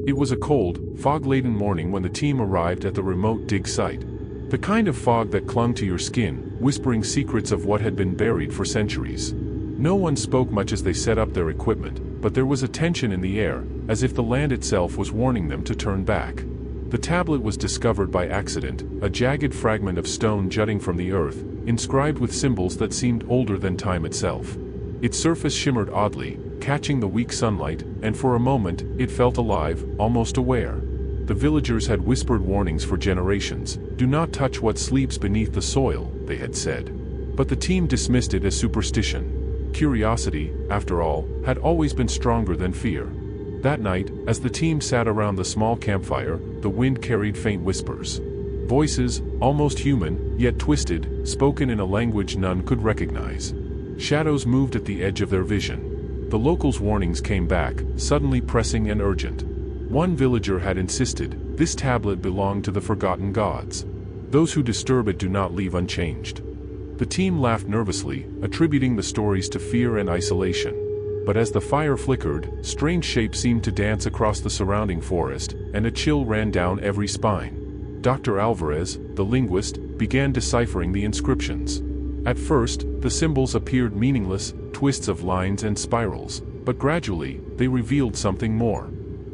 It was a cold, fog-laden morning when the team arrived at the remote dig site. The kind of fog that clung to your skin, whispering secrets of what had been buried for centuries. No one spoke much as they set up their equipment, but there was a tension in the air, as if the land itself was warning them to turn back. The tablet was discovered by accident, a jagged fragment of stone jutting from the earth, inscribed with symbols that seemed older than time itself. Its surface shimmered oddly, catching the weak sunlight, and for a moment, it felt alive, almost aware. The villagers had whispered warnings for generations. "Do not touch what sleeps beneath the soil," they had said. But the team dismissed it as superstition. Curiosity, after all, had always been stronger than fear. That night, as the team sat around the small campfire, the wind carried faint whispers. Voices, almost human, yet twisted, spoken in a language none could recognize. Shadows moved at the edge of their vision. The locals' warnings came back, suddenly pressing and urgent. One villager had insisted, "This tablet belonged to the forgotten gods. Those who disturb it do not leave unchanged." The team laughed nervously, attributing the stories to fear and isolation. But as the fire flickered, strange shapes seemed to dance across the surrounding forest, and a chill ran down every spine. Dr. Alvarez, the linguist, began deciphering the inscriptions. At first, the symbols appeared meaningless, twists of lines and spirals, but gradually, they revealed something more.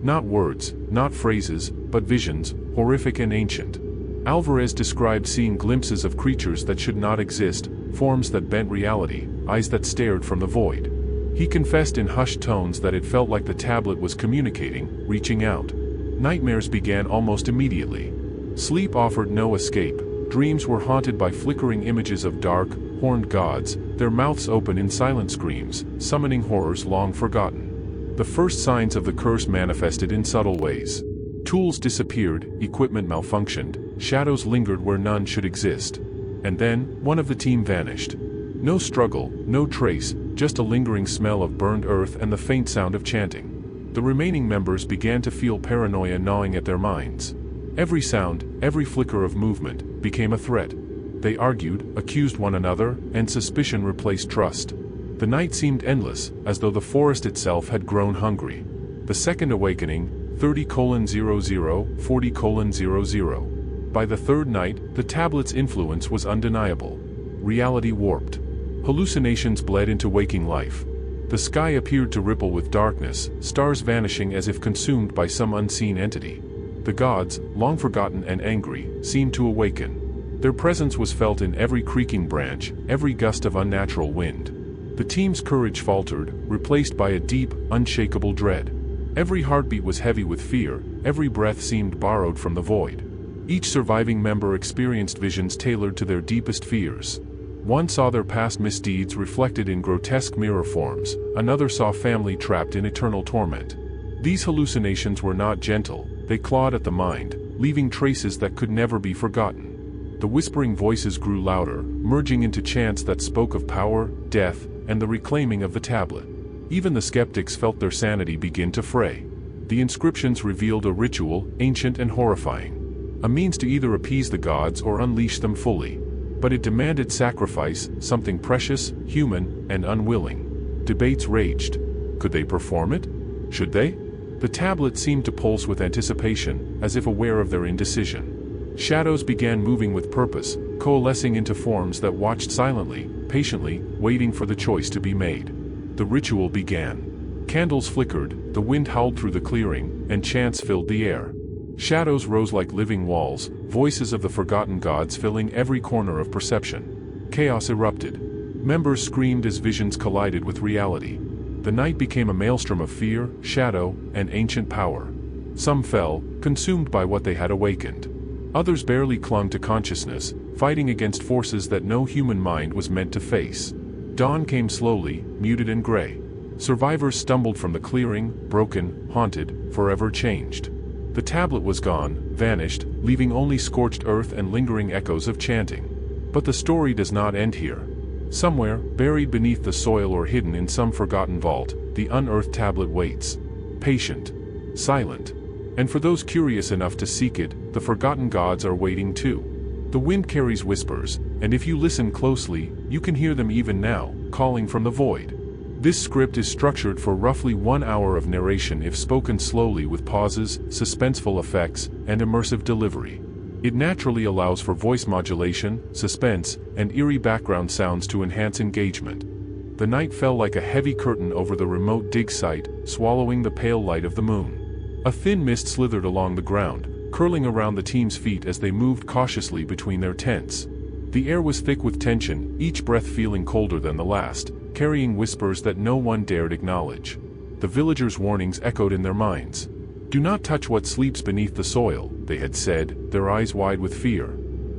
Not words, not phrases, but visions, horrific and ancient. Alvarez described seeing glimpses of creatures that should not exist, forms that bent reality, eyes that stared from the void. He confessed in hushed tones that it felt like the tablet was communicating, reaching out. Nightmares began almost immediately. Sleep offered no escape. Dreams were haunted by flickering images of dark, horned gods, their mouths open in silent screams, summoning horrors long forgotten. The first signs of the curse manifested in subtle ways. Tools disappeared, equipment malfunctioned, shadows lingered where none should exist. And then, one of the team vanished. No struggle, no trace, just a lingering smell of burned earth and the faint sound of chanting. The remaining members began to feel paranoia gnawing at their minds. Every sound, every flicker of movement, became a threat. They argued, accused one another, and suspicion replaced trust. The night seemed endless, as though the forest itself had grown hungry. The second awakening, 30:00, 40:00. By the third night, the tablet's influence was undeniable. Reality warped. Hallucinations bled into waking life. The sky appeared to ripple with darkness, stars vanishing as if consumed by some unseen entity. The gods, long forgotten and angry, seemed to awaken. Their presence was felt in every creaking branch, every gust of unnatural wind. The team's courage faltered, replaced by a deep, unshakable dread. Every heartbeat was heavy with fear, every breath seemed borrowed from the void. Each surviving member experienced visions tailored to their deepest fears. One saw their past misdeeds reflected in grotesque mirror forms, another saw family trapped in eternal torment. These hallucinations were not gentle, they clawed at the mind, leaving traces that could never be forgotten. The whispering voices grew louder, merging into chants that spoke of power, death, and the reclaiming of the tablet. Even the skeptics felt their sanity begin to fray. The inscriptions revealed a ritual, ancient and horrifying. A means to either appease the gods or unleash them fully. But it demanded sacrifice, something precious, human, and unwilling. Debates raged. Could they perform it? Should they? The tablet seemed to pulse with anticipation, as if aware of their indecision. Shadows began moving with purpose, coalescing into forms that watched silently, patiently, waiting for the choice to be made. The ritual began. Candles flickered, the wind howled through the clearing, and chants filled the air. Shadows rose like living walls, voices of the forgotten gods filling every corner of perception. Chaos erupted. Members screamed as visions collided with reality. The night became a maelstrom of fear, shadow, and ancient power. Some fell, consumed by what they had awakened. Others barely clung to consciousness, fighting against forces that no human mind was meant to face. Dawn came slowly, muted and gray. Survivors stumbled from the clearing, broken, haunted, forever changed. The tablet was gone, vanished, leaving only scorched earth and lingering echoes of chanting. But the story does not end here. Somewhere, buried beneath the soil or hidden in some forgotten vault, the unearthed tablet waits. Patient. Silent. And for those curious enough to seek it, the forgotten gods are waiting too. The wind carries whispers, and if you listen closely, you can hear them even now, calling from the void. This script is structured for roughly 1 hour of narration if spoken slowly with pauses, suspenseful effects, and immersive delivery. It naturally allows for voice modulation, suspense, and eerie background sounds to enhance engagement. The night fell like a heavy curtain over the remote dig site, swallowing the pale light of the moon. A thin mist slithered along the ground, curling around the team's feet as they moved cautiously between their tents. The air was thick with tension, each breath feeling colder than the last, carrying whispers that no one dared acknowledge. The villagers' warnings echoed in their minds. "Do not touch what sleeps beneath the soil," they had said, their eyes wide with fear.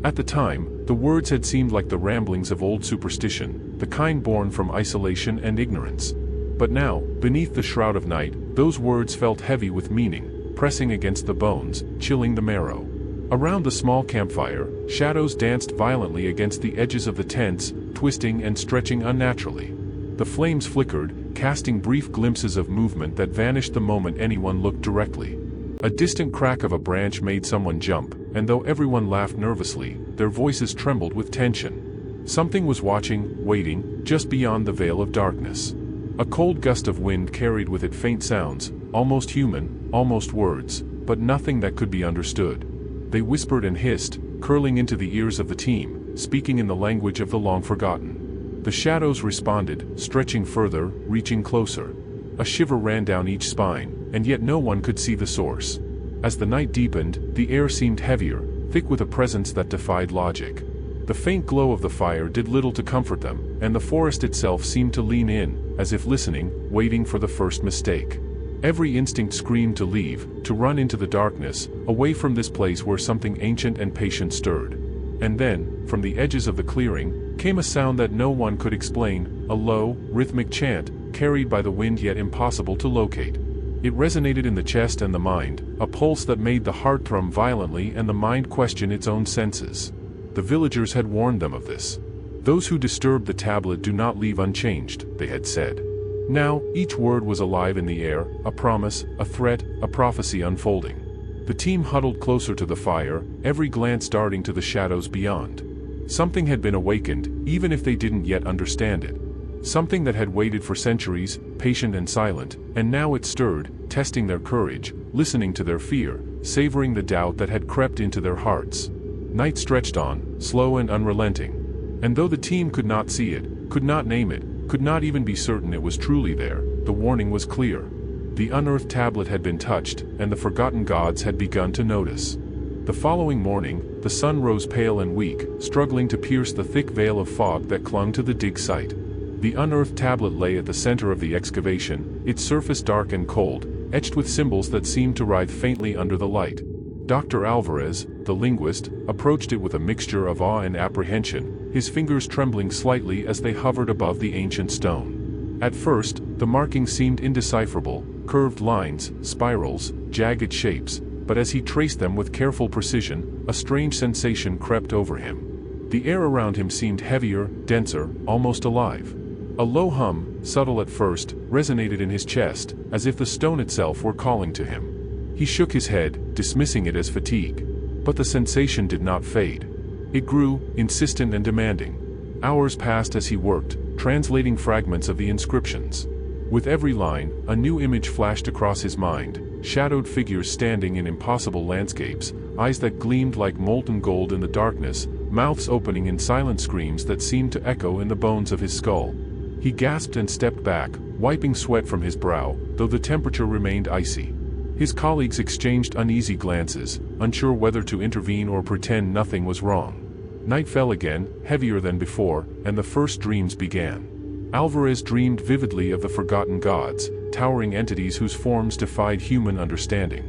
At the time, the words had seemed like the ramblings of old superstition, the kind born from isolation and ignorance. But now, beneath the shroud of night, those words felt heavy with meaning, pressing against the bones, chilling the marrow. Around the small campfire, shadows danced violently against the edges of the tents, twisting and stretching unnaturally. The flames flickered, casting brief glimpses of movement that vanished the moment anyone looked directly. A distant crack of a branch made someone jump, and though everyone laughed nervously, their voices trembled with tension. Something was watching, waiting, just beyond the veil of darkness. A cold gust of wind carried with it faint sounds, almost human, almost words, but nothing that could be understood. They whispered and hissed, curling into the ears of the team, speaking in the language of the long-forgotten. The shadows responded, stretching further, reaching closer. A shiver ran down each spine, and yet no one could see the source. As the night deepened, the air seemed heavier, thick with a presence that defied logic. The faint glow of the fire did little to comfort them, and the forest itself seemed to lean in, as if listening, waiting for the first mistake. Every instinct screamed to leave, to run into the darkness, away from this place where something ancient and patient stirred. And then, from the edges of the clearing, came a sound that no one could explain, a low, rhythmic chant, carried by the wind yet impossible to locate. It resonated in the chest and the mind, a pulse that made the heart thrum violently and the mind question its own senses. The villagers had warned them of this. "Those who disturb the tablet do not leave unchanged," they had said. Now, each word was alive in the air, a promise, a threat, a prophecy unfolding. The team huddled closer to the fire, every glance darting to the shadows beyond. Something had been awakened, even if they didn't yet understand it. Something that had waited for centuries, patient and silent, and now it stirred, testing their courage, listening to their fear, savoring the doubt that had crept into their hearts. Night stretched on, slow and unrelenting. And though the team could not see it, could not name it, could not even be certain it was truly there, the warning was clear. The unearthed tablet had been touched, and the forgotten gods had begun to notice. The following morning, the sun rose pale and weak, struggling to pierce the thick veil of fog that clung to the dig site. The unearthed tablet lay at the center of the excavation, its surface dark and cold, etched with symbols that seemed to writhe faintly under the light. Dr. Alvarez, the linguist, approached it with a mixture of awe and apprehension, his fingers trembling slightly as they hovered above the ancient stone. At first, the markings seemed indecipherable, curved lines, spirals, jagged shapes, but as he traced them with careful precision, a strange sensation crept over him. The air around him seemed heavier, denser, almost alive. A low hum, subtle at first, resonated in his chest, as if the stone itself were calling to him. He shook his head, dismissing it as fatigue. But the sensation did not fade. It grew, insistent and demanding. Hours passed as he worked, translating fragments of the inscriptions. With every line, a new image flashed across his mind, shadowed figures standing in impossible landscapes, eyes that gleamed like molten gold in the darkness, mouths opening in silent screams that seemed to echo in the bones of his skull. He gasped and stepped back, wiping sweat from his brow, though the temperature remained icy. His colleagues exchanged uneasy glances, unsure whether to intervene or pretend nothing was wrong. Night fell again, heavier than before, and the first dreams began. Alvarez dreamed vividly of the forgotten gods, towering entities whose forms defied human understanding.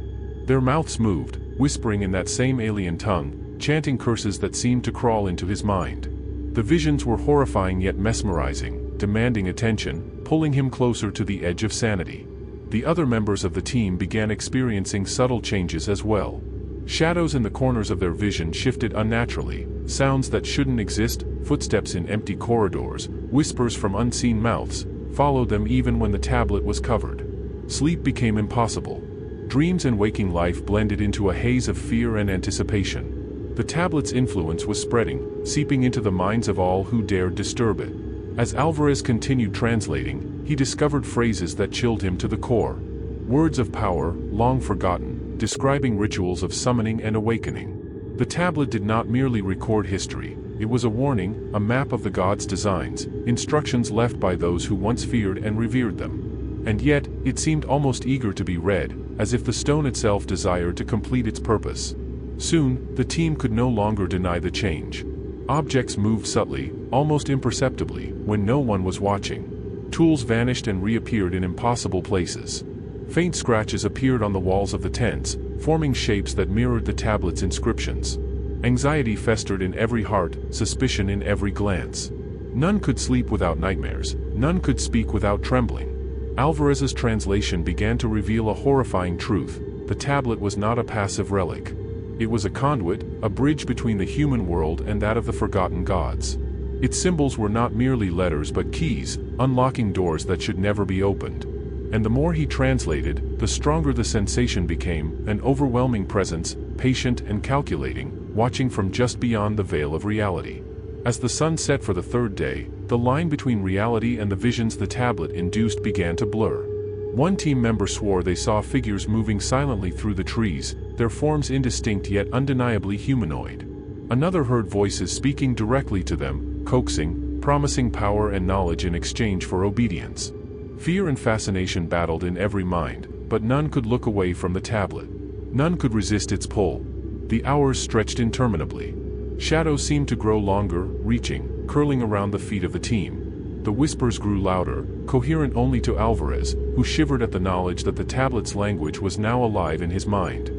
Their mouths moved, whispering in that same alien tongue, chanting curses that seemed to crawl into his mind. The visions were horrifying yet mesmerizing, demanding attention, pulling him closer to the edge of sanity. The other members of the team began experiencing subtle changes as well. Shadows in the corners of their vision shifted unnaturally, sounds that shouldn't exist, footsteps in empty corridors, whispers from unseen mouths, followed them even when the tablet was covered. Sleep became impossible. Dreams and waking life blended into a haze of fear and anticipation. The tablet's influence was spreading, seeping into the minds of all who dared disturb it. As Alvarez continued translating, he discovered phrases that chilled him to the core. Words of power, long forgotten, describing rituals of summoning and awakening. The tablet did not merely record history, it was a warning, a map of the gods' designs, instructions left by those who once feared and revered them. And yet, it seemed almost eager to be read, as if the stone itself desired to complete its purpose. Soon, the team could no longer deny the change. Objects moved subtly, almost imperceptibly, when no one was watching. Tools vanished and reappeared in impossible places. Faint scratches appeared on the walls of the tents, forming shapes that mirrored the tablet's inscriptions. Anxiety festered in every heart, suspicion in every glance. None could sleep without nightmares, none could speak without trembling. Alvarez's translation began to reveal a horrifying truth: the tablet was not a passive relic. It was a conduit, a bridge between the human world and that of the forgotten gods. Its symbols were not merely letters but keys, unlocking doors that should never be opened. And the more he translated, the stronger the sensation became, an overwhelming presence, patient and calculating, watching from just beyond the veil of reality. As the sun set for the third day, the line between reality and the visions the tablet induced began to blur. One team member swore they saw figures moving silently through the trees, their forms indistinct yet undeniably humanoid. Another heard voices speaking directly to them, coaxing, promising power and knowledge in exchange for obedience. Fear and fascination battled in every mind, but none could look away from the tablet. None could resist its pull. The hours stretched interminably. Shadows seemed to grow longer, reaching, curling around the feet of the team. The whispers grew louder, coherent only to Alvarez, who shivered at the knowledge that the tablet's language was now alive in his mind.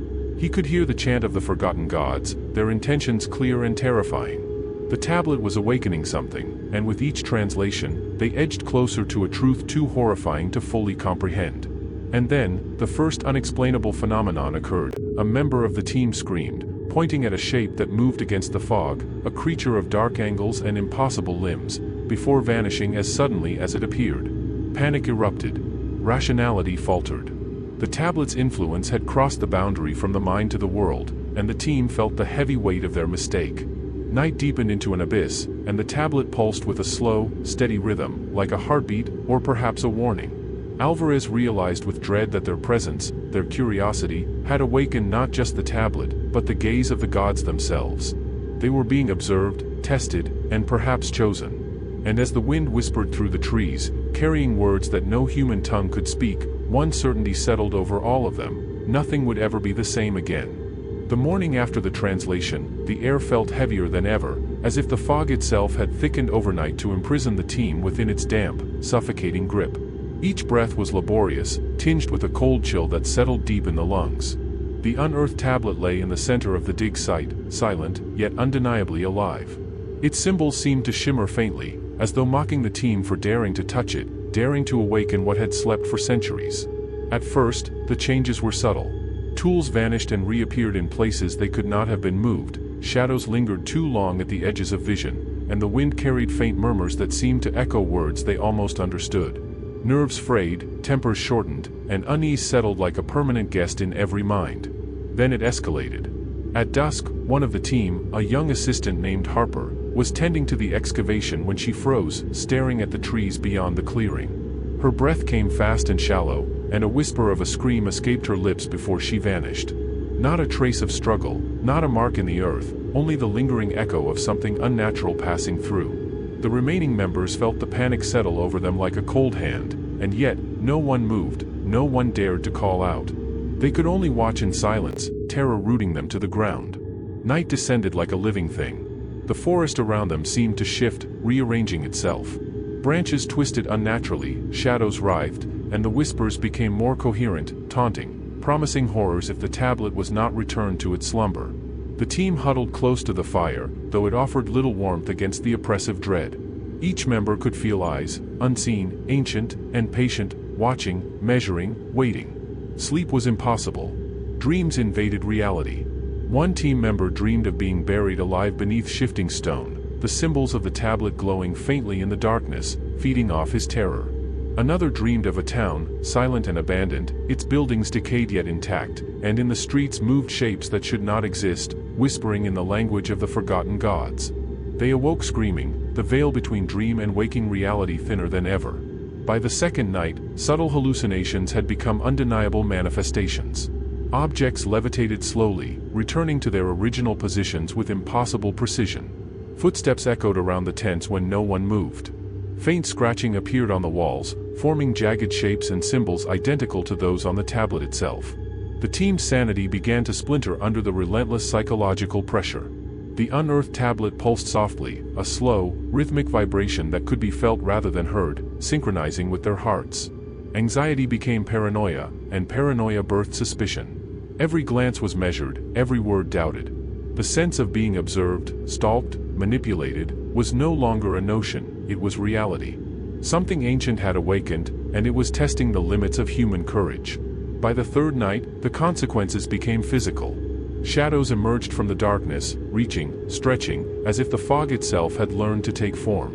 He could hear the chant of the forgotten gods, their intentions clear and terrifying. The tablet was awakening something, and with each translation, they edged closer to a truth too horrifying to fully comprehend. And then, the first unexplainable phenomenon occurred. A member of the team screamed, pointing at a shape that moved against the fog, a creature of dark angles and impossible limbs, before vanishing as suddenly as it appeared. Panic erupted. Rationality faltered. The tablet's influence had crossed the boundary from the mind to the world, and the team felt the heavy weight of their mistake. Night deepened into an abyss, and the tablet pulsed with a slow, steady rhythm, like a heartbeat, or perhaps a warning. Alvarez realized with dread that their presence, their curiosity, had awakened not just the tablet, but the gaze of the gods themselves. They were being observed, tested, and perhaps chosen. And as the wind whispered through the trees, carrying words that no human tongue could speak, one certainty settled over all of them: nothing would ever be the same again. The morning after the translation, the air felt heavier than ever, as if the fog itself had thickened overnight to imprison the team within its damp, suffocating grip. Each breath was laborious, tinged with a cold chill that settled deep in the lungs. The unearthed tablet lay in the center of the dig site, silent, yet undeniably alive. Its symbols seemed to shimmer faintly, as though mocking the team for daring to touch it, daring to awaken what had slept for centuries. At first, the changes were subtle. Tools vanished and reappeared in places they could not have been moved, shadows lingered too long at the edges of vision, and the wind carried faint murmurs that seemed to echo words they almost understood. Nerves frayed, tempers shortened, and unease settled like a permanent guest in every mind. Then it escalated. At dusk, one of the team, a young assistant named Harper, was tending to the excavation when she froze, staring at the trees beyond the clearing. Her breath came fast and shallow, and a whisper of a scream escaped her lips before she vanished. Not a trace of struggle, not a mark in the earth, only the lingering echo of something unnatural passing through. The remaining members felt the panic settle over them like a cold hand, and yet, no one moved, no one dared to call out. They could only watch in silence, terror rooting them to the ground. Night descended like a living thing. The forest around them seemed to shift, rearranging itself. Branches twisted unnaturally, shadows writhed, and the whispers became more coherent, taunting, promising horrors if the tablet was not returned to its slumber. The team huddled close to the fire, though it offered little warmth against the oppressive dread. Each member could feel eyes, unseen, ancient, and patient, watching, measuring, waiting. Sleep was impossible. Dreams invaded reality. One team member dreamed of being buried alive beneath shifting stone, the symbols of the tablet glowing faintly in the darkness, feeding off his terror. Another dreamed of a town, silent and abandoned, its buildings decayed yet intact, and in the streets moved shapes that should not exist, whispering in the language of the forgotten gods. They awoke screaming, the veil between dream and waking reality thinner than ever. By the second night, subtle hallucinations had become undeniable manifestations. Objects levitated slowly, returning to their original positions with impossible precision. Footsteps echoed around the tents when no one moved. Faint scratching appeared on the walls, forming jagged shapes and symbols identical to those on the tablet itself. The team's sanity began to splinter under the relentless psychological pressure. The unearthed tablet pulsed softly, a slow, rhythmic vibration that could be felt rather than heard, synchronizing with their hearts. Anxiety became paranoia, and paranoia birthed suspicion. Every glance was measured, every word doubted. The sense of being observed, stalked, manipulated, was no longer a notion, it was reality. Something ancient had awakened, and it was testing the limits of human courage. By the third night, the consequences became physical. Shadows emerged from the darkness, reaching, stretching, as if the fog itself had learned to take form.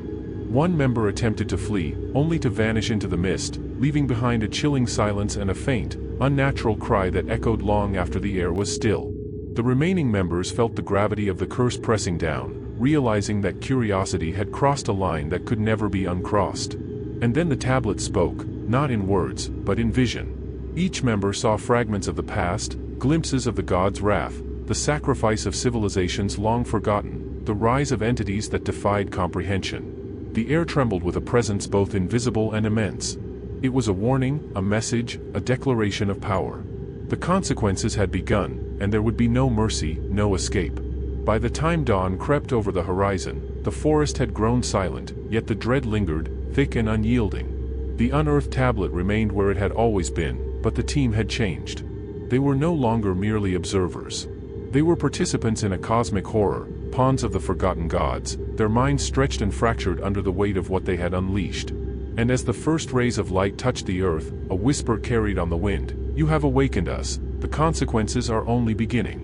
One member attempted to flee, only to vanish into the mist, leaving behind a chilling silence and a faint, unnatural cry that echoed long after the air was still. The remaining members felt the gravity of the curse pressing down, realizing that curiosity had crossed a line that could never be uncrossed. And then the tablet spoke, not in words, but in vision. Each member saw fragments of the past, glimpses of the god's wrath, the sacrifice of civilizations long forgotten, the rise of entities that defied comprehension. The air trembled with a presence both invisible and immense. It was a warning, a message, a declaration of power. The consequences had begun, and there would be no mercy, no escape. By the time dawn crept over the horizon, the forest had grown silent, yet the dread lingered, thick and unyielding. The unearthed tablet remained where it had always been, but the team had changed. They were no longer merely observers. They were participants in a cosmic horror, pawns of the forgotten gods, their minds stretched and fractured under the weight of what they had unleashed. And as the first rays of light touched the earth, a whisper carried on the wind, "You have awakened us, the consequences are only beginning."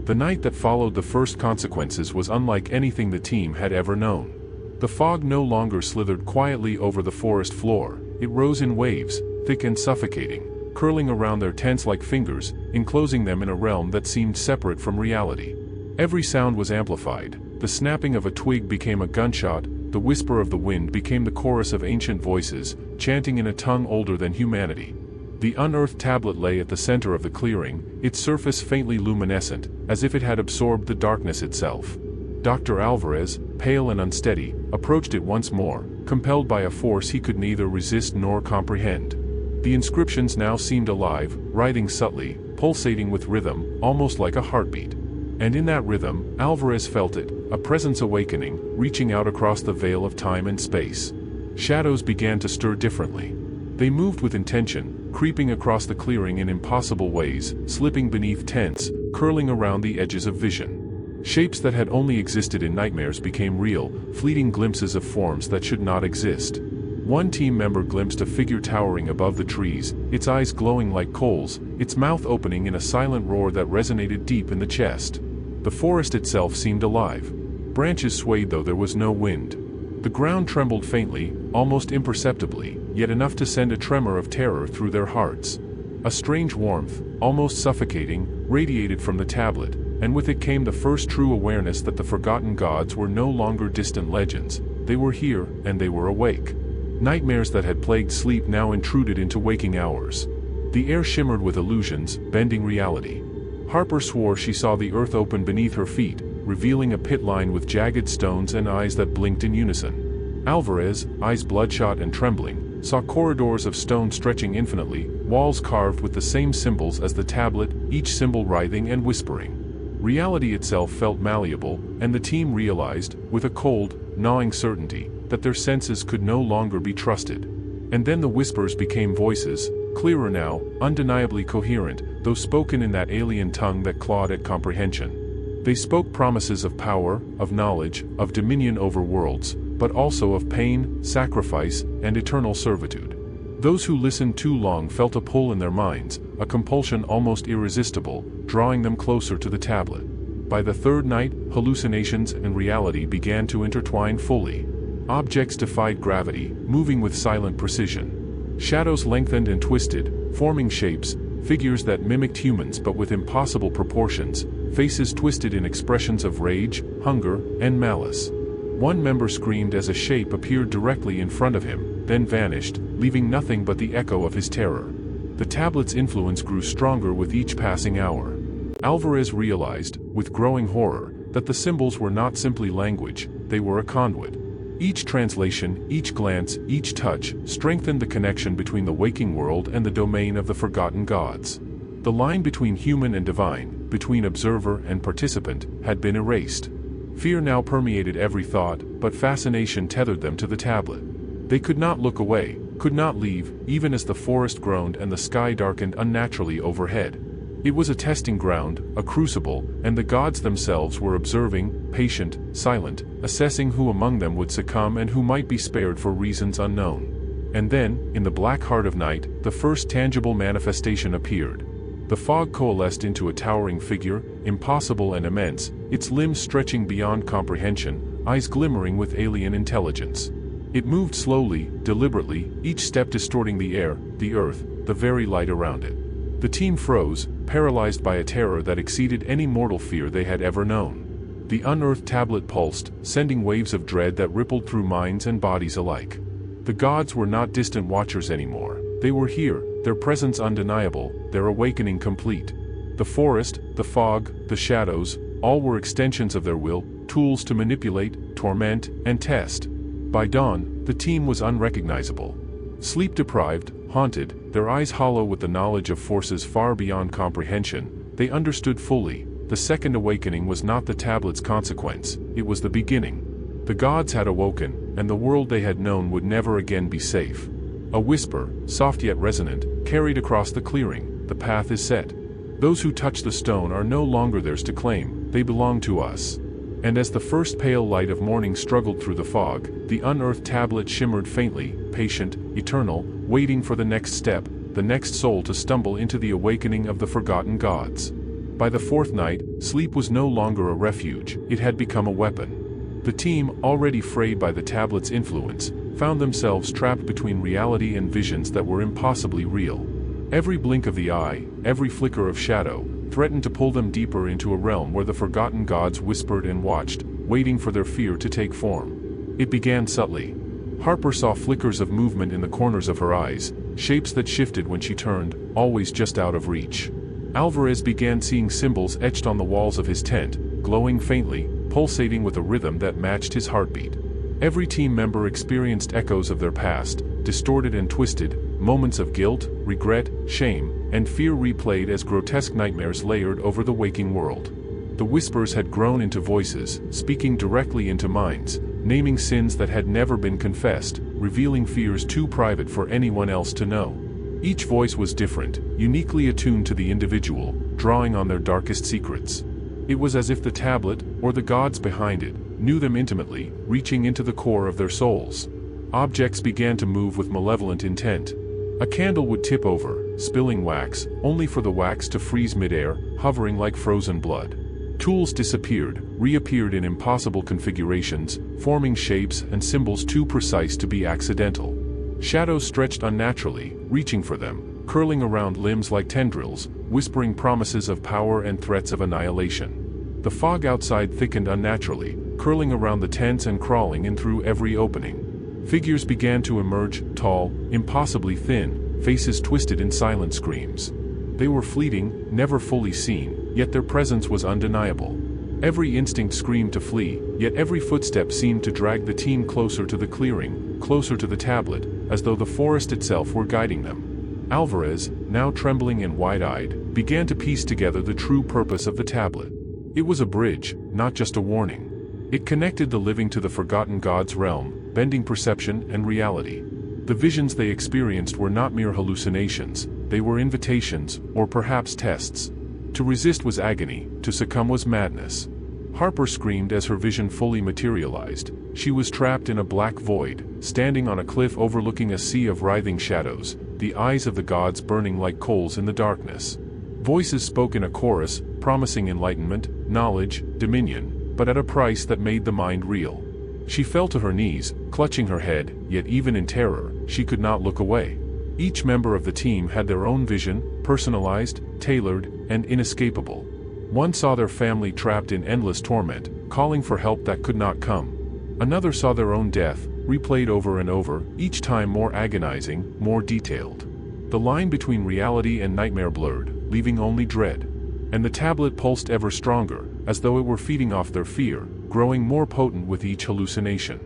The night that followed the first consequences was unlike anything the team had ever known. The fog no longer slithered quietly over the forest floor, it rose in waves, thick and suffocating, curling around their tents like fingers, enclosing them in a realm that seemed separate from reality. Every sound was amplified. The snapping of a twig became a gunshot, the whisper of the wind became the chorus of ancient voices, chanting in a tongue older than humanity. The unearthed tablet lay at the center of the clearing, its surface faintly luminescent, as if it had absorbed the darkness itself. Dr. Alvarez, pale and unsteady, approached it once more, compelled by a force he could neither resist nor comprehend. The inscriptions now seemed alive, writhing subtly, pulsating with rhythm, almost like a heartbeat. And in that rhythm, Alvarez felt it, a presence awakening, reaching out across the veil of time and space. Shadows began to stir differently. They moved with intention, creeping across the clearing in impossible ways, slipping beneath tents, curling around the edges of vision. Shapes that had only existed in nightmares became real, fleeting glimpses of forms that should not exist. One team member glimpsed a figure towering above the trees, its eyes glowing like coals, its mouth opening in a silent roar that resonated deep in the chest. The forest itself seemed alive. Branches swayed though there was no wind. The ground trembled faintly, almost imperceptibly, yet enough to send a tremor of terror through their hearts. A strange warmth, almost suffocating, radiated from the tablet, and with it came the first true awareness that the forgotten gods were no longer distant legends. They were here, and they were awake. Nightmares that had plagued sleep now intruded into waking hours. The air shimmered with illusions, bending reality. Harper swore she saw the earth open beneath her feet, revealing a pit lined with jagged stones and eyes that blinked in unison. Alvarez, eyes bloodshot and trembling, saw corridors of stone stretching infinitely, walls carved with the same symbols as the tablet, each symbol writhing and whispering. Reality itself felt malleable, and the team realized, with a cold, gnawing certainty, that their senses could no longer be trusted. And then the whispers became voices, clearer now, undeniably coherent, though spoken in that alien tongue that clawed at comprehension. They spoke promises of power, of knowledge, of dominion over worlds, but also of pain, sacrifice, and eternal servitude. Those who listened too long felt a pull in their minds, a compulsion almost irresistible, drawing them closer to the tablet. By the third night, hallucinations and reality began to intertwine fully. Objects defied gravity, moving with silent precision. Shadows lengthened and twisted, forming shapes, figures that mimicked humans but with impossible proportions, faces twisted in expressions of rage, hunger, and malice. One member screamed as a shape appeared directly in front of him, then vanished, leaving nothing but the echo of his terror. The tablet's influence grew stronger with each passing hour. Alvarez realized, with growing horror, that the symbols were not simply language, they were a conduit. Each translation, each glance, each touch, strengthened the connection between the waking world and the domain of the forgotten gods. The line between human and divine, between observer and participant, had been erased. Fear now permeated every thought, but fascination tethered them to the tablet. They could not look away, could not leave, even as the forest groaned and the sky darkened unnaturally overhead. It was a testing ground, a crucible, and the gods themselves were observing, patient, silent, assessing who among them would succumb and who might be spared for reasons unknown. And then, in the black heart of night, the first tangible manifestation appeared. The fog coalesced into a towering figure, impossible and immense, its limbs stretching beyond comprehension, eyes glimmering with alien intelligence. It moved slowly, deliberately, each step distorting the air, the earth, the very light around it. The team froze, paralyzed by a terror that exceeded any mortal fear they had ever known. The unearthed tablet pulsed, sending waves of dread that rippled through minds and bodies alike. The gods were not distant watchers anymore. They were here, their presence undeniable, their awakening complete. The forest, the fog, the shadows, all were extensions of their will, tools to manipulate, torment, and test. By dawn, the team was unrecognizable. Sleep-deprived, haunted, their eyes hollow with the knowledge of forces far beyond comprehension, they understood fully, the second awakening was not the tablet's consequence, it was the beginning. The gods had awoken, and the world they had known would never again be safe. A whisper, soft yet resonant, carried across the clearing, the path is set. Those who touch the stone are no longer theirs to claim, they belong to us. And as the first pale light of morning struggled through the fog, the unearthed tablet shimmered faintly, patient, eternal, waiting for the next step, the next soul to stumble into the awakening of the forgotten gods. By the fourth night, sleep was no longer a refuge, it had become a weapon. The team, already frayed by the tablet's influence, found themselves trapped between reality and visions that were impossibly real. Every blink of the eye, every flicker of shadow, threatened to pull them deeper into a realm where the forgotten gods whispered and watched, waiting for their fear to take form. It began subtly. Harper saw flickers of movement in the corners of her eyes, shapes that shifted when she turned, always just out of reach. Alvarez began seeing symbols etched on the walls of his tent, glowing faintly, pulsating with a rhythm that matched his heartbeat. Every team member experienced echoes of their past, distorted and twisted, moments of guilt, regret, shame, and fear replayed as grotesque nightmares layered over the waking world. The whispers had grown into voices, speaking directly into minds, naming sins that had never been confessed, revealing fears too private for anyone else to know. Each voice was different, uniquely attuned to the individual, drawing on their darkest secrets. It was as if the tablet, or the gods behind it, knew them intimately, reaching into the core of their souls. Objects began to move with malevolent intent. A candle would tip over, spilling wax, only for the wax to freeze midair, hovering like frozen blood. Tools disappeared, reappeared in impossible configurations, forming shapes and symbols too precise to be accidental. Shadows stretched unnaturally, reaching for them, curling around limbs like tendrils, whispering promises of power and threats of annihilation. The fog outside thickened unnaturally, curling around the tents and crawling in through every opening. Figures began to emerge, tall, impossibly thin, faces twisted in silent screams. They were fleeting, never fully seen, yet their presence was undeniable. Every instinct screamed to flee, yet every footstep seemed to drag the team closer to the clearing, closer to the tablet, as though the forest itself were guiding them. Alvarez, now trembling and wide-eyed, began to piece together the true purpose of the tablet. It was a bridge, not just a warning. It connected the living to the forgotten gods' realm, bending perception and reality. The visions they experienced were not mere hallucinations, they were invitations, or perhaps tests. To resist was agony, to succumb was madness. Harper screamed as her vision fully materialized. She was trapped in a black void, standing on a cliff overlooking a sea of writhing shadows, the eyes of the gods burning like coals in the darkness. Voices spoke in a chorus, promising enlightenment, knowledge, dominion, but at a price that made the mind reel. She fell to her knees, clutching her head, yet even in terror, she could not look away. Each member of the team had their own vision, personalized, tailored, and inescapable. One saw their family trapped in endless torment, calling for help that could not come. Another saw their own death, replayed over and over, each time more agonizing, more detailed. The line between reality and nightmare blurred, leaving only dread. And the tablet pulsed ever stronger, as though it were feeding off their fear, growing more potent with each hallucination.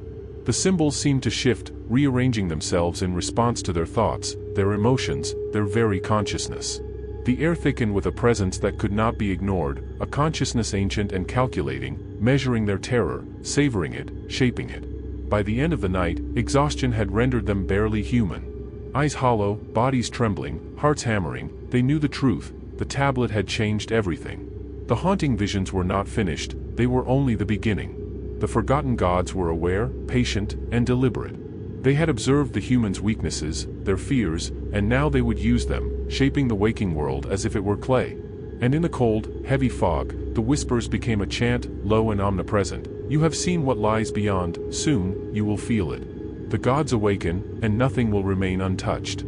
The symbols seemed to shift, rearranging themselves in response to their thoughts, their emotions, their very consciousness. The air thickened with a presence that could not be ignored, a consciousness ancient and calculating, measuring their terror, savoring it, shaping it. By the end of the night, exhaustion had rendered them barely human. Eyes hollow, bodies trembling, hearts hammering, they knew the truth: the tablet had changed everything. The haunting visions were not finished, they were only the beginning. The forgotten gods were aware, patient, and deliberate. They had observed the humans' weaknesses, their fears, and now they would use them, shaping the waking world as if it were clay. And in the cold, heavy fog, the whispers became a chant, low and omnipresent. You have seen what lies beyond, soon, you will feel it. The gods awaken, and nothing will remain untouched.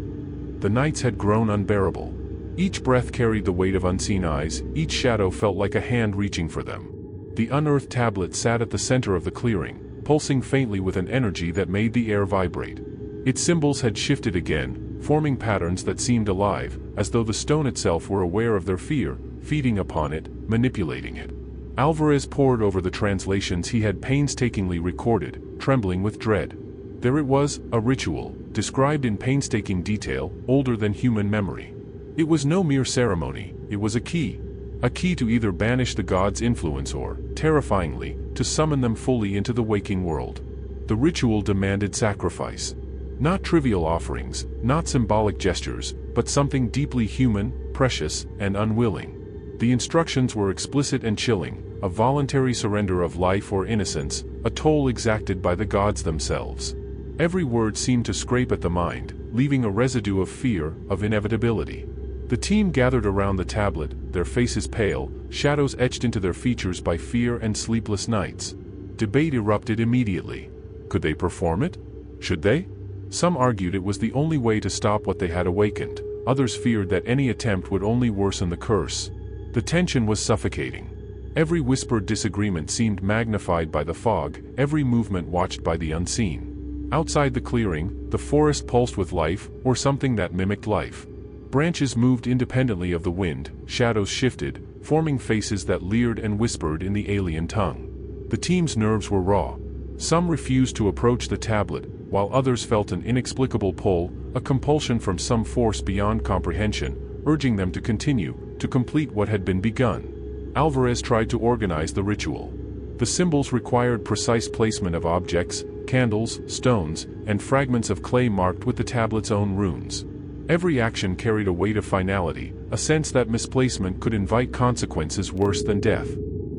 The nights had grown unbearable. Each breath carried the weight of unseen eyes, each shadow felt like a hand reaching for them. The unearthed tablet sat at the center of the clearing, pulsing faintly with an energy that made the air vibrate. Its symbols had shifted again, forming patterns that seemed alive, as though the stone itself were aware of their fear, feeding upon it, manipulating it. Alvarez pored over the translations he had painstakingly recorded, trembling with dread. There it was, a ritual, described in painstaking detail, older than human memory. It was no mere ceremony, it was a key. A key to either banish the gods' influence or, terrifyingly, to summon them fully into the waking world. The ritual demanded sacrifice. Not trivial offerings, not symbolic gestures, but something deeply human, precious, and unwilling. The instructions were explicit and chilling: a voluntary surrender of life or innocence, a toll exacted by the gods themselves. Every word seemed to scrape at the mind, leaving a residue of fear, of inevitability. The team gathered around the tablet, their faces pale, shadows etched into their features by fear and sleepless nights. Debate erupted immediately. Could they perform it? Should they? Some argued it was the only way to stop what they had awakened. Others feared that any attempt would only worsen the curse. The tension was suffocating. Every whispered disagreement seemed magnified by the fog, every movement watched by the unseen. Outside the clearing, the forest pulsed with life, or something that mimicked life. Branches moved independently of the wind, shadows shifted, forming faces that leered and whispered in the alien tongue. The team's nerves were raw. Some refused to approach the tablet, while others felt an inexplicable pull, a compulsion from some force beyond comprehension, urging them to continue, to complete what had been begun. Alvarez tried to organize the ritual. The symbols required precise placement of objects, candles, stones, and fragments of clay marked with the tablet's own runes. Every action carried a weight of finality, a sense that misplacement could invite consequences worse than death.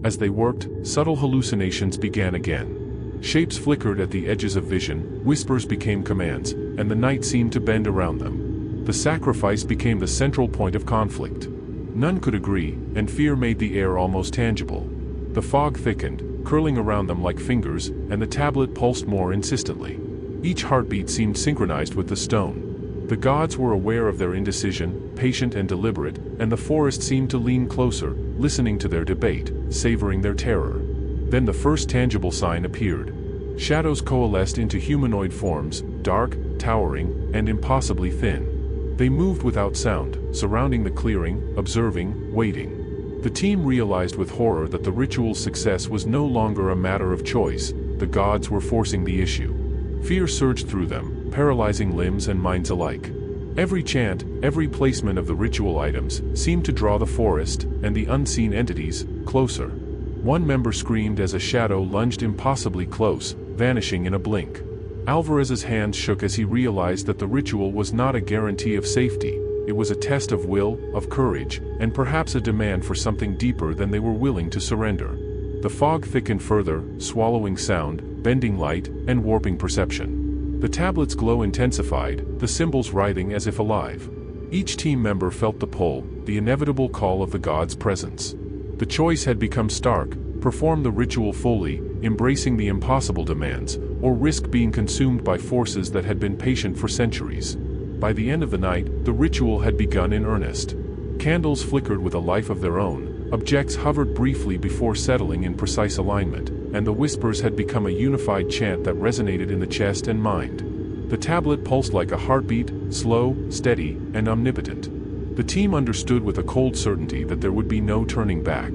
As they worked, subtle hallucinations began again. Shapes flickered at the edges of vision, whispers became commands, and the night seemed to bend around them. The sacrifice became the central point of conflict. None could agree, and fear made the air almost tangible. The fog thickened, curling around them like fingers, and the tablet pulsed more insistently. Each heartbeat seemed synchronized with the stone. The gods were aware of their indecision, patient and deliberate, and the forest seemed to lean closer, listening to their debate, savoring their terror. Then the first tangible sign appeared. Shadows coalesced into humanoid forms, dark, towering, and impossibly thin. They moved without sound, surrounding the clearing, observing, waiting. The team realized with horror that the ritual's success was no longer a matter of choice. The gods were forcing the issue. Fear surged through them, paralyzing limbs and minds alike. Every chant, every placement of the ritual items, seemed to draw the forest, and the unseen entities, closer. One member screamed as a shadow lunged impossibly close, vanishing in a blink. Alvarez's hands shook as he realized that the ritual was not a guarantee of safety. It was a test of will, of courage, and perhaps a demand for something deeper than they were willing to surrender. The fog thickened further, swallowing sound, bending light, and warping perception. The tablet's glow intensified, the symbols writhing as if alive. Each team member felt the pull, the inevitable call of the god's presence. The choice had become stark: perform the ritual fully, embracing the impossible demands, or risk being consumed by forces that had been patient for centuries. By the end of the night, the ritual had begun in earnest. Candles flickered with a life of their own, objects hovered briefly before settling in precise alignment, and the whispers had become a unified chant that resonated in the chest and mind. The tablet pulsed like a heartbeat, slow, steady, and omnipotent. The team understood with a cold certainty that there would be no turning back.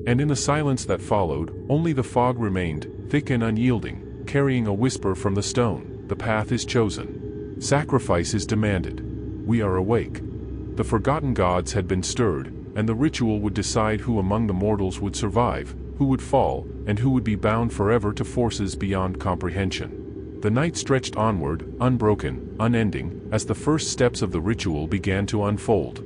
And in the silence that followed, only the fog remained, thick and unyielding, carrying a whisper from the stone: "The path is chosen. Sacrifice is demanded. We are awake." The forgotten gods had been stirred, and the ritual would decide who among the mortals would survive, who would fall, and who would be bound forever to forces beyond comprehension. The night stretched onward, unbroken, unending, as the first steps of the ritual began to unfold.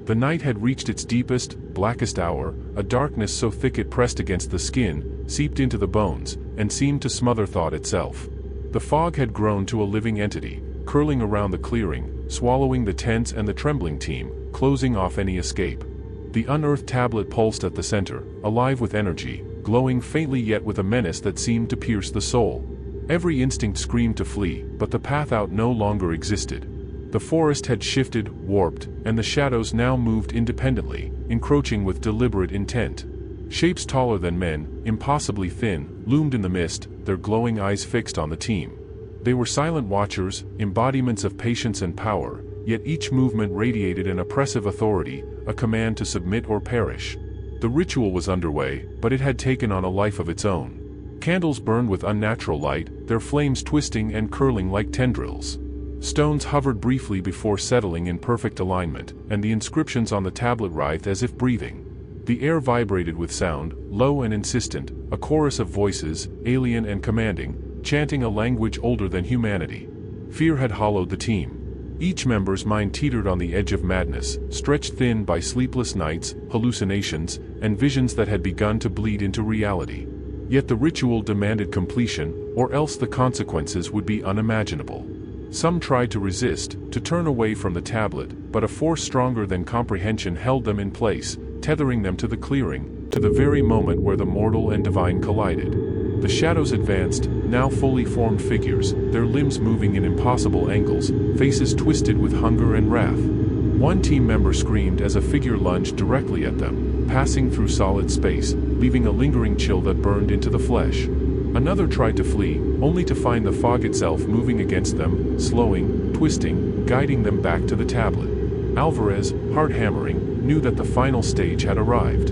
The night had reached its deepest, blackest hour, a darkness so thick it pressed against the skin, seeped into the bones, and seemed to smother thought itself. The fog had grown to a living entity, curling around the clearing, swallowing the tense and the trembling team, closing off any escape. The unearthed tablet pulsed at the center, alive with energy, glowing faintly yet with a menace that seemed to pierce the soul. Every instinct screamed to flee, but the path out no longer existed. The forest had shifted, warped, and the shadows now moved independently, encroaching with deliberate intent. Shapes taller than men, impossibly thin, loomed in the mist, their glowing eyes fixed on the team. They were silent watchers, embodiments of patience and power, yet each movement radiated an oppressive authority, a command to submit or perish. The ritual was underway, but it had taken on a life of its own. Candles burned with unnatural light, their flames twisting and curling like tendrils. Stones hovered briefly before settling in perfect alignment, and the inscriptions on the tablet writhed as if breathing. The air vibrated with sound, low and insistent, a chorus of voices, alien and commanding, chanting a language older than humanity. Fear had hollowed the team. Each member's mind teetered on the edge of madness, stretched thin by sleepless nights, hallucinations, and visions that had begun to bleed into reality. Yet the ritual demanded completion, or else the consequences would be unimaginable. Some tried to resist, to turn away from the tablet, but a force stronger than comprehension held them in place, tethering them to the clearing, to the very moment where the mortal and divine collided. The shadows advanced, now fully formed figures, their limbs moving in impossible angles, faces twisted with hunger and wrath. One team member screamed as a figure lunged directly at them, passing through solid space, leaving a lingering chill that burned into the flesh. Another tried to flee, only to find the fog itself moving against them, slowing, twisting, guiding them back to the tablet. Alvarez, heart hammering, knew that the final stage had arrived.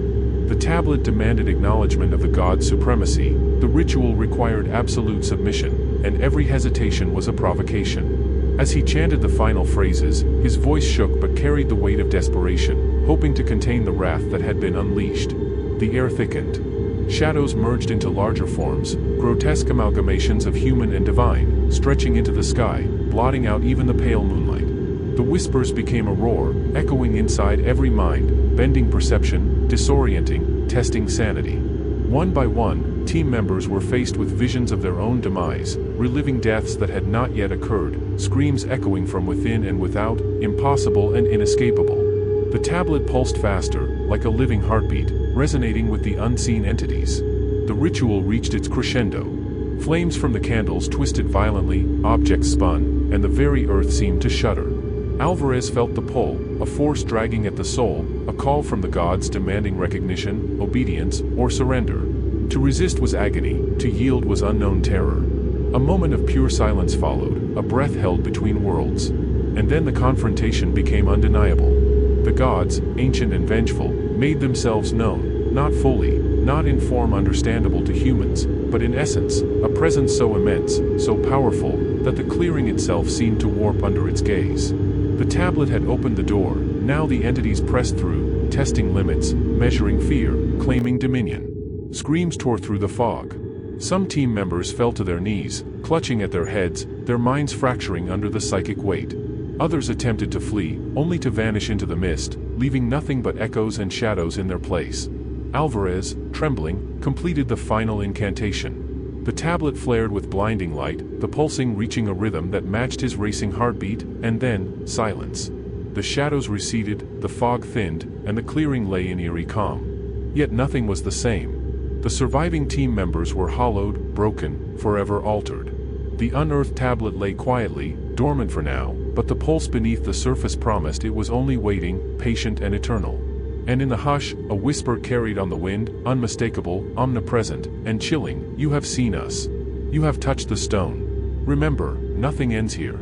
The tablet demanded acknowledgement of the god's supremacy, the ritual required absolute submission, and every hesitation was a provocation. As he chanted the final phrases, his voice shook but carried the weight of desperation, hoping to contain the wrath that had been unleashed. The air thickened. Shadows merged into larger forms, grotesque amalgamations of human and divine, stretching into the sky, blotting out even the pale moonlight. The whispers became a roar, echoing inside every mind, bending perception, disorienting, testing sanity. One by one, team members were faced with visions of their own demise, reliving deaths that had not yet occurred, screams echoing from within and without, impossible and inescapable. The tablet pulsed faster, like a living heartbeat, resonating with the unseen entities. The ritual reached its crescendo. Flames from the candles twisted violently, objects spun, and the very earth seemed to shudder. Alvarez felt the pull, a force dragging at the soul, a call from the gods demanding recognition, obedience, or surrender. To resist was agony, to yield was unknown terror. A moment of pure silence followed, a breath held between worlds. And then the confrontation became undeniable. The gods, ancient and vengeful, made themselves known, not fully, not in form understandable to humans, but in essence, a presence so immense, so powerful, that the clearing itself seemed to warp under its gaze. The tablet had opened the door, now the entities pressed through, testing limits, measuring fear, claiming dominion. Screams tore through the fog. Some team members fell to their knees, clutching at their heads, their minds fracturing under the psychic weight. Others attempted to flee, only to vanish into the mist, leaving nothing but echoes and shadows in their place. Alvarez, trembling, completed the final incantation. The tablet flared with blinding light, the pulsing reaching a rhythm that matched his racing heartbeat, and then, silence. The shadows receded, the fog thinned, and the clearing lay in eerie calm. Yet nothing was the same. The surviving team members were hollowed, broken, forever altered. The unearthed tablet lay quietly, dormant for now, but the pulse beneath the surface promised it was only waiting, patient and eternal. And in the hush, a whisper carried on the wind, unmistakable, omnipresent, and chilling, "You have seen us. You have touched the stone. Remember, nothing ends here.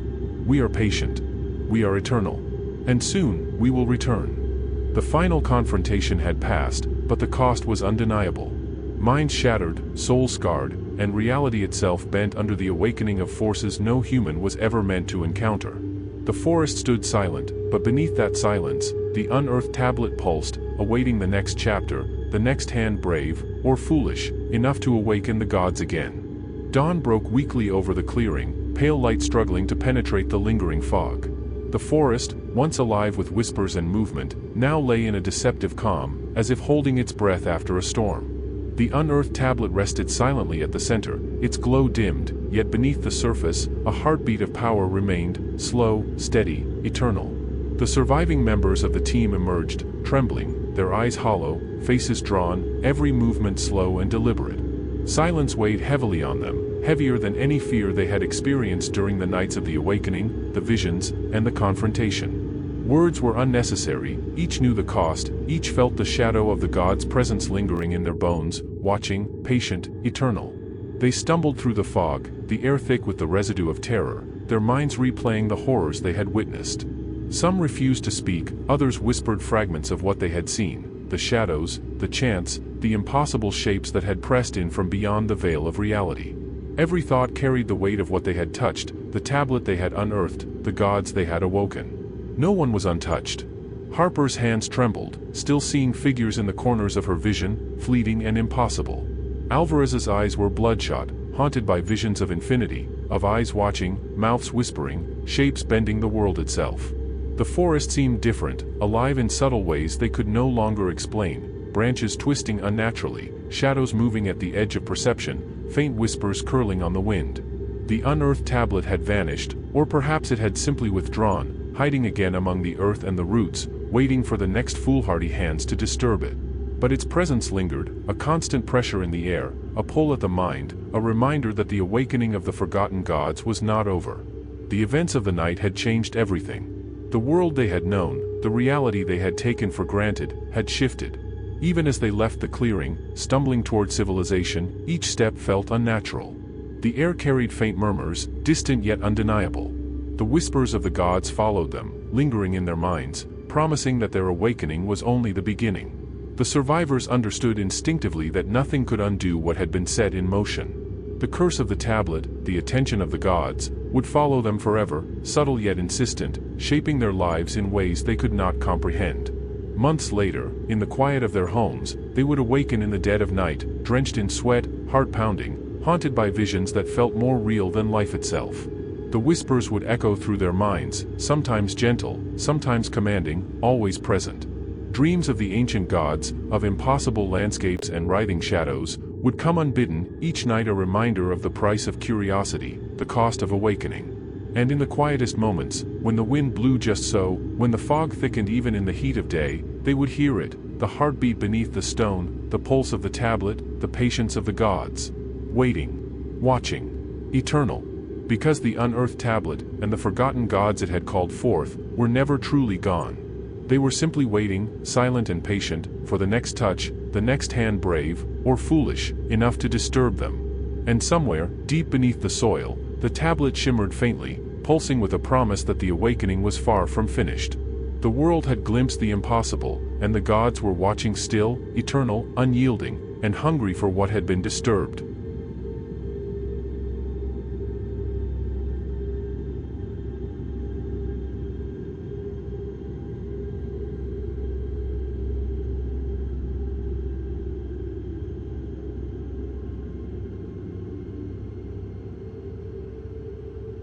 We are patient. We are eternal. And soon, we will return." The final confrontation had passed, but the cost was undeniable. Minds shattered, souls scarred, and reality itself bent under the awakening of forces no human was ever meant to encounter. The forest stood silent, but beneath that silence, the unearthed tablet pulsed, awaiting the next chapter, the next hand brave, or foolish, enough to awaken the gods again. Dawn broke weakly over the clearing, pale light struggling to penetrate the lingering fog. The forest, once alive with whispers and movement, now lay in a deceptive calm, as if holding its breath after a storm. The unearthed tablet rested silently at the center, its glow dimmed, yet beneath the surface, a heartbeat of power remained, slow, steady, eternal. The surviving members of the team emerged, trembling, their eyes hollow, faces drawn, every movement slow and deliberate. Silence weighed heavily on them, heavier than any fear they had experienced during the nights of the awakening, the visions, and the confrontation. Words were unnecessary, each knew the cost, each felt the shadow of the god's presence lingering in their bones, watching, patient, eternal. They stumbled through the fog, the air thick with the residue of terror, their minds replaying the horrors they had witnessed. Some refused to speak, others whispered fragments of what they had seen, the shadows, the chants, the impossible shapes that had pressed in from beyond the veil of reality. Every thought carried the weight of what they had touched, the tablet they had unearthed, the gods they had awoken. No one was untouched. Harper's hands trembled, still seeing figures in the corners of her vision, fleeting and impossible. Alvarez's eyes were bloodshot, haunted by visions of infinity, of eyes watching, mouths whispering, shapes bending the world itself. The forest seemed different, alive in subtle ways they could no longer explain, branches twisting unnaturally, shadows moving at the edge of perception, faint whispers curling on the wind. The unearthed tablet had vanished, or perhaps it had simply withdrawn, hiding again among the earth and the roots, waiting for the next foolhardy hands to disturb it. But its presence lingered, a constant pressure in the air, a pull at the mind, a reminder that the awakening of the forgotten gods was not over. The events of the night had changed everything. The world they had known, the reality they had taken for granted, had shifted. Even as they left the clearing, stumbling toward civilization, each step felt unnatural. The air carried faint murmurs, distant yet undeniable. The whispers of the gods followed them, lingering in their minds, promising that their awakening was only the beginning. The survivors understood instinctively that nothing could undo what had been set in motion. The curse of the tablet, the attention of the gods, would follow them forever, subtle yet insistent, shaping their lives in ways they could not comprehend. Months later, in the quiet of their homes, they would awaken in the dead of night, drenched in sweat, heart pounding, haunted by visions that felt more real than life itself. The whispers would echo through their minds, sometimes gentle, sometimes commanding, always present. Dreams of the ancient gods, of impossible landscapes and writhing shadows, would come unbidden, each night a reminder of the price of curiosity, the cost of awakening. And in the quietest moments, when the wind blew just so, when the fog thickened even in the heat of day, they would hear it, the heartbeat beneath the stone, the pulse of the tablet, the patience of the gods. Waiting. Watching. Eternal. Because the unearthed tablet, and the forgotten gods it had called forth, were never truly gone. They were simply waiting, silent and patient, for the next touch, the next hand brave, or foolish, enough to disturb them. And somewhere, deep beneath the soil, the tablet shimmered faintly, pulsing with a promise that the awakening was far from finished. The world had glimpsed the impossible, and the gods were watching still, eternal, unyielding, and hungry for what had been disturbed.